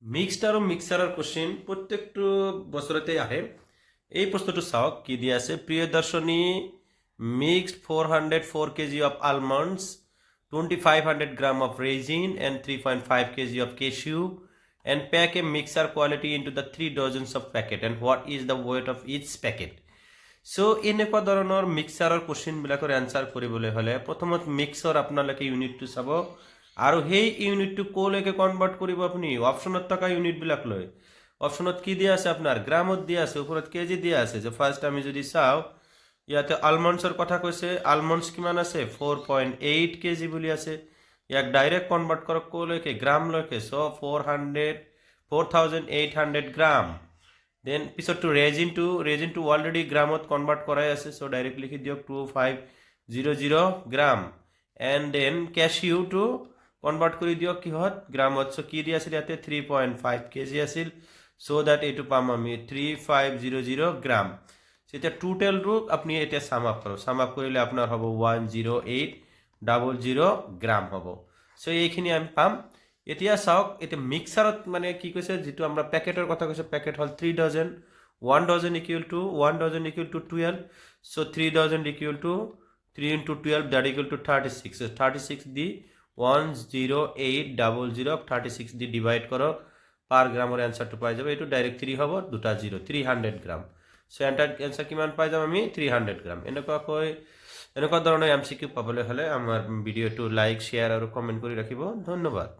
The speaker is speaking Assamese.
মিক্সড আৰু মিক্সাৰৰ কোশ্চিন প্ৰত্যেকটো বছৰতে আহে। এই প্ৰশ্নটো চাওক কি দিয়া আছে। Priyadarshini mixed 404 kg of almonds, 2500 gram of raisin and 3.5 kg of cashew and pack a mixer quality into the 3 dozens of packet and what is the weight of each packet. So এনেকুৱা ধৰণৰ মিক্সাৰৰ কোশ্চিনবিলাকৰ এনচাৰ কৰিবলৈ হ'লে প্ৰথমত মিক্সৰ আপোনালোকে ইউনিটটো চাব আৰু সেই ইউনিটটো ক'লৈকে কনভাৰ্ট কৰিব আপুনি অপশ্যনত থকা ইউনিটবিলাক লৈ। অপশ্যনত কি দিয়া আছে আপোনাৰ গ্ৰামত দিয়া আছে, ওপৰত কেজি দিয়া আছে। যে ফাৰ্ষ্ট আমি যদি চাওঁ ইয়াতে আলমণ্ডছৰ কথা কৈছে, আলমণ্ডছ কিমান আছে 4.8 kg বুলি আছে। ইয়াক ডাইৰেক্ট কনভাৰ্ট কৰক ক'লৈকে গ্ৰামলৈকে। চ' 4800 গ্ৰাম। দেন পিছতটো ৰেজিনটো অলৰেডি গ্ৰামত কনভাৰ্ট কৰাই আছে। চ' ডাইৰেক্ট লিখি দিয়ক 2500 গ্ৰাম। এণ্ড দেন কেচিউটো কনভাৰ্ট কৰি দিয়ক কিহত গ্ৰামত। চ' কি দিয়া আছিল ইয়াতে 3.5 kg আছিল। চ' দ্যাট এইটো পাম আমি 3500 গ্ৰাম। এতিয়া টোটেলটো আপুনি এতিয়া চাম আপ কৰক। চাম আপ কৰিলে আপোনাৰ হ'ব 10800 গ্ৰাম হ'ব। চ' এইখিনি আমি পাম। এতিয়া চাওক এতিয়া মিক্সাৰত মানে কি কৈছে, যিটো আমরা প্যাকেটের কথা কৈছে, packet hall 3 dozen. 1 dozen equal to 12। So 3 dozen equal to 3 into 12 that equal to 36। 36 the 10800 36 the divide করো পার গ্রামের অ্যান্সারটো পাই যাবে। এইটো ডাইরেক্ট 3 হ'ব, দুটা 0, 300 গ্রাম। সো অ্যান্সার কিমান পাই যাম আমি 300 গ্রাম। এনেকুৱা ধৰণৰ MCQ পাবলৈ হ'লে আমাৰ ভিডিঅ'টো লাইক, শ্বেয়াৰ আৰু কমেণ্ট কৰি ৰাখিব। ধন্যবাদ।